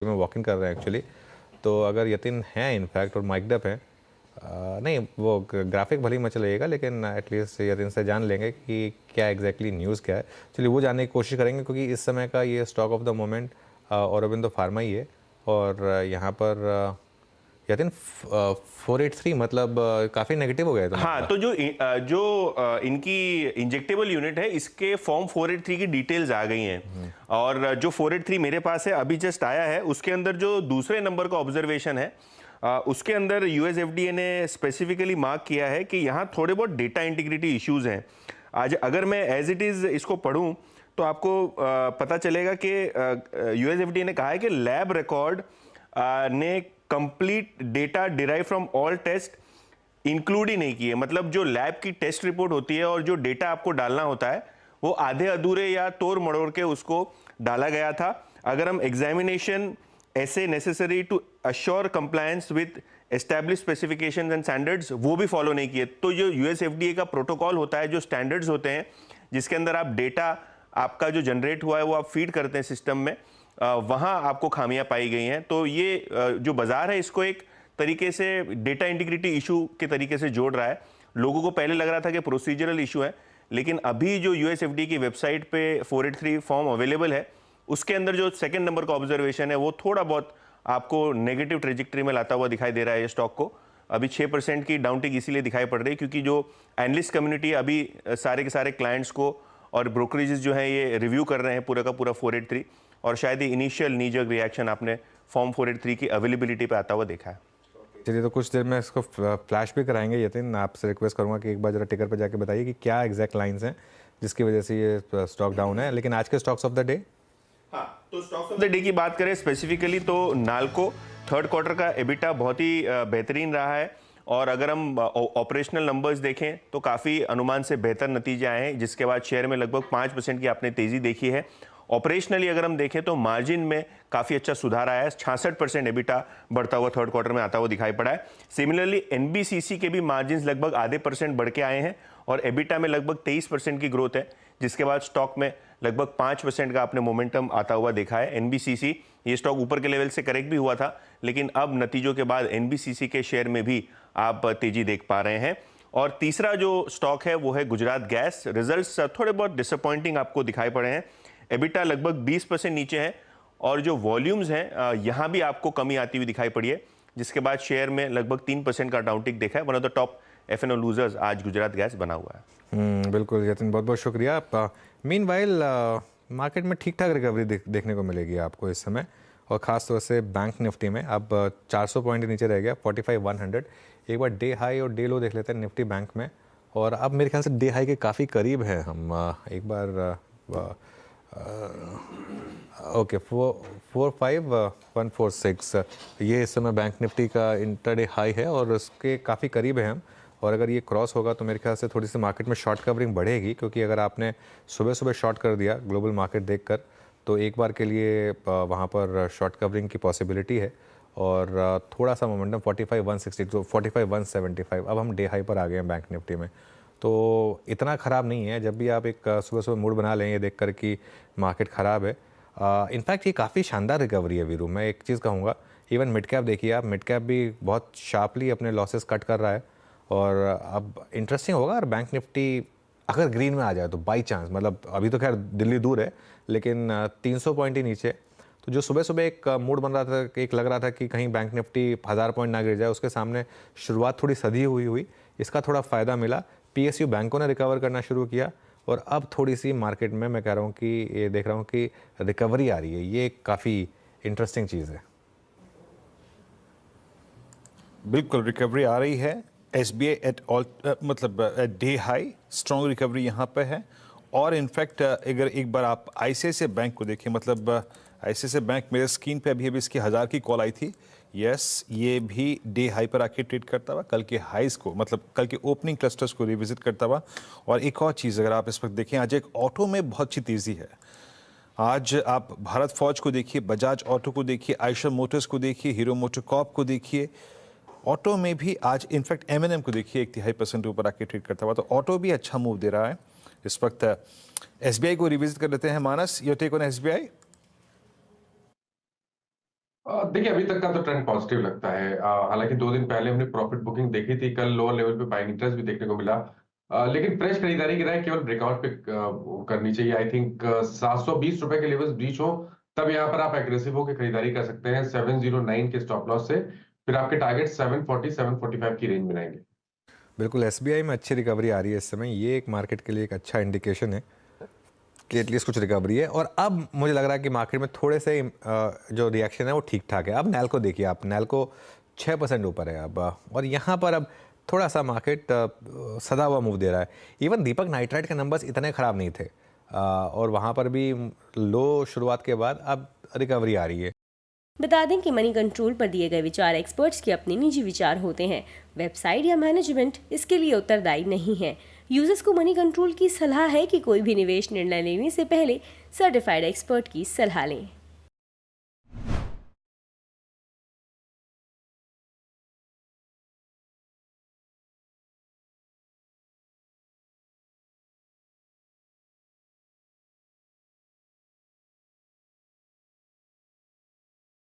में walk in कर रहे हैं एक्चुअली। तो अगर यतिन है इनफैक्ट और माइक्ड अप है, नहीं वो ग्राफिक भले ही मच लगेगा, लेकिन एटलीस्ट यतिन से जान लेंगे कि क्या एग्जैक्टली न्यूज़ क्या है। चलिए वो जानने की कोशिश करेंगे, क्योंकि इस समय का ये stock of the moment Aurobindo Pharma ही है। और यहाँ पर यतिन 483 मतलब काफ़ी नेगेटिव हो गया है हाँ, तुम्हारा। तो इनकी इंजेक्टेबल यूनिट है, इसके फॉर्म 483 की डिटेल्स आ गई हैं। और जो 483 मेरे पास है अभी जस्ट आया है, उसके अंदर जो दूसरे नंबर का ऑब्जर्वेशन है, उसके अंदर यूएसएफडीए ने स्पेसिफिकली मार्क किया है कि यहाँ थोड़े बहुत डेटा इंटीग्रिटी इश्यूज हैं। आज अगर मैं एज इट इज़ इसको पढ़ूँ तो आपको पता चलेगा कि यूएसएफडीए ने कहा है कि लैब रिकॉर्ड ने complete data derive from all test include ही नहीं किए। मतलब जो लैब की टेस्ट रिपोर्ट होती है और जो डेटा आपको डालना होता है वो आधे अधूरे या तोड़ मड़ोड़ के उसको डाला गया था। अगर हम examination as necessary to assure compliance with establish specifications and standards वो भी फॉलो नहीं किए। तो जो यूएसएफडीए का प्रोटोकॉल होता है, जो स्टैंडर्ड्स होते हैं जिसके अंदर आप डेटा आपका जो जनरेट हुआ है वो आप फीड करते हैं सिस्टम में, वहां आपको खामियां पाई गई हैं। तो ये जो बाजार है इसको एक तरीके से डेटा इंटीग्रिटी इशू के तरीके से जोड़ रहा है। लोगों को पहले लग रहा था कि प्रोसीजरल इशू है, लेकिन अभी जो यूएसएफडी की वेबसाइट पे 483 फॉर्म अवेलेबल है, उसके अंदर जो सेकंड नंबर का ऑब्जर्वेशन है वो थोड़ा बहुत आपको नेगेटिव ट्रेजेक्ट्री में लाता हुआ दिखाई दे रहा है। ये स्टॉक को अभी 6% की डाउनटिक इसीलिए दिखाई पड़ रही है क्योंकि जो एनालिस्ट कम्युनिटी अभी सारे के सारे क्लाइंट्स को और ब्रोकरेजेस जो हैं ये रिव्यू कर रहे हैं पूरा का पूरा 483, और शायद ये इनिशियल नीजक रिएक्शन आपने फॉर्म 483 की अवेलेबिलिटी पे आता हुआ देखा है। चलिए, तो कुछ देर में इसको फ्लैश भी कराएंगे। यतिन, आपसे रिक्वेस्ट करूंगा कि एक बार जरा टिकर पे जाके बताइए कि क्या एग्जैक्ट लाइंस हैं जिसकी वजह से ये स्टॉक डाउन है। लेकिन आज के स्टॉक्स ऑफ द डे, हाँ, तो स्टॉक्स ऑफ द डे की बात करें स्पेसिफिकली तो नाल्को थर्ड क्वार्टर का एबिटा बहुत ही बेहतरीन रहा है। और अगर हम ऑपरेशनल नंबर्स देखें तो काफ़ी अनुमान से बेहतर नतीजे आए हैं, जिसके बाद शेयर में लगभग 5% की आपने तेज़ी देखी है। ऑपरेशनली अगर हम देखें तो मार्जिन में काफ़ी अच्छा सुधार आया है, 66% एबिटा बढ़ता हुआ थर्ड क्वार्टर में आता हुआ दिखाई पड़ा है। सिमिलरली एनबीसीसी के भी मार्जिन लगभग आधे % बढ़ के आए हैं और एबिटा में लगभग 23% की ग्रोथ है, जिसके बाद स्टॉक में लगभग 5% का आपने मोमेंटम आता हुआ देखा है। एनबीसीसी ये स्टॉक ऊपर के लेवल से करेक्ट भी हुआ था, लेकिन अब नतीजों के बाद एनबीसीसी के शेयर में भी आप तेजी देख पा रहे हैं। और तीसरा जो स्टॉक है वो है गुजरात गैस। रिजल्ट्स थोड़े बहुत डिसअपॉइंटिंग आपको दिखाई पड़े हैं। एबिटा लगभग 20% नीचे है और जो वॉल्यूम्स हैं यहाँ भी आपको कमी आती हुई दिखाई पड़ी है, जिसके बाद शेयर में लगभग 3% का डाउनटिक देखा है। One of the top F and O losers आज गुजरात गैस बना हुआ है। बिल्कुल यतिन, बहुत बहुत शुक्रिया। मीनवाइल मार्केट में ठीक ठाक रिकवरी देखने को मिलेगी आपको इस समय, और ख़ास तौर से बैंक निफ्टी में अब 400 पॉइंट नीचे रह गया 45,100। एक बार डे हाई और डे लो देख लेते हैं निफ्टी बैंक में, और अब मेरे ख्याल से डे हाई के काफ़ी करीब है हम। एक बार ओके, 45146 ये इस समय बैंक निफ्टी का इंटरडे हाई है और उसके काफ़ी करीब है हम। और अगर ये क्रॉस होगा तो मेरे ख्याल से थोड़ी सी मार्केट में शॉर्ट कवरिंग बढ़ेगी, क्योंकि अगर आपने सुबह सुबह शॉर्ट कर दिया ग्लोबल मार्केट देखकर, तो एक बार के लिए वहाँ पर शॉर्ट कवरिंग की पॉसिबिलिटी है। और थोड़ा सा मोमेंटम 45,160 तो 45,175, अब हम डे हाई पर आ गए हैं बैंक निफ्टी में, तो इतना ख़राब नहीं है। जब भी आप एक सुबह सुबह मूड बना लें ये देख कर कि मार्केट ख़राब है, इनफैक्ट ये काफ़ी शानदार रिकवरी है वीरू। मैं एक चीज़ कहूँगा, इवन मिड कैप देखिए आप, मिड कैप भी बहुत शार्पली अपने लॉसेस कट कर रहा है। और अब इंटरेस्टिंग होगा और बैंक निफ्टी अगर ग्रीन में आ जाए तो, बाई चांस, मतलब अभी तो खैर दिल्ली दूर है, लेकिन 300 पॉइंट ही नीचे, तो जो सुबह सुबह एक मूड बन रहा था, एक लग रहा था कि कहीं बैंक निफ्टी 1000 पॉइंट ना गिर जाए, उसके सामने शुरुआत थोड़ी सधी हुई, इसका थोड़ा फ़ायदा मिला। पीएसयू बैंकों ने रिकवर करना शुरू किया और अब थोड़ी सी मार्केट में मैं कह रहा हूँ कि ये देख रहा हूँ कि रिकवरी आ रही है। ये काफ़ी इंटरेस्टिंग चीज़ है। बिल्कुल रिकवरी आ रही है। एसबीआई एट ऑल मतलब at day high strong recovery यहाँ पे है। और इनफैक्ट अगर एक बार आप आईसीआईसीआई बैंक को देखें, मतलब आईसीआईसीआई बैंक मेरे स्क्रीन पे अभी अभी इसकी 1000 की कॉल आई थी। यस, ये भी डे हाई पर आके ट्रेड करता हुआ, कल के हाईज को, मतलब कल के ओपनिंग क्लस्टर्स को रिविजिट करता हुआ। और एक और चीज़ अगर आप इस वक्त देखें, आज एक ऑटो में बहुत अच्छी तेज़ी है। आज आप भारत फौज को देखिए, बजाज ऑटो को देखिए, आयशर मोटर्स को देखिए, हीरो मोटोकॉर्प को देखिए। ऑटो में भी आज इनफैक्ट एमएनएम को देखिए 1.5% ऊपर आके ट्रेड करता हुआ, तो ऑटो भी अच्छा मूव दे रहा है इस वक्त। एसबीआई को रिविजिट कर लेते हैं। मानस, योर टेक ऑन एसबीआई। देखिए अभी तक का तो ट्रेंड पॉजिटिव लगता है। हालांकि 2 दिन पहले हमने प्रॉफिट बुकिंग देखी थी, कल लोअर लेवल पे बाइंग इंटरेस्ट भी देखने को मिला। लेकिन फ्रेश खरीदारी की राय केवल ब्रेकआउट पे करनी चाहिए। आई थिंक 720 रुपए के लेवल्स ब्रीच हो तब यहाँ पर आप एग्रेसिव होकर खरीदारी कर सकते हैं 709 के स्टॉप लॉस से। फिर आपके टारगेट 740 745 की रेंज में रहेंगे। बिल्कुल, एसबीआई में अच्छी रिकवरी आ रही है इस समय, ये एक मार्केट के लिए एक अच्छा इंडिकेशन है कि एटलीस्ट कुछ रिकवरी है। और अब मुझे लग रहा है कि मार्केट में थोड़े से जो रिएक्शन है वो ठीक ठाक है। अब नैल्को देखिए आप, नैल्को 6% ऊपर है अब, और यहाँ पर अब थोड़ा सा मार्केट सदा हुआ मूव दे रहा है। इवन दीपक नाइट्राइट के नंबर्स इतने ख़राब नहीं थे, और वहाँ पर भी लो शुरुआत के बाद अब रिकवरी आ रही है। बता दें कि मनी कंट्रोल पर दिए गए विचार एक्सपर्ट्स के अपने निजी विचार होते हैं। वेबसाइट या मैनेजमेंट इसके लिए उत्तरदायी नहीं है। यूजर्स को मनी कंट्रोल की सलाह है कि कोई भी निवेश निर्णय लेने से पहले सर्टिफाइड एक्सपर्ट की सलाह लें।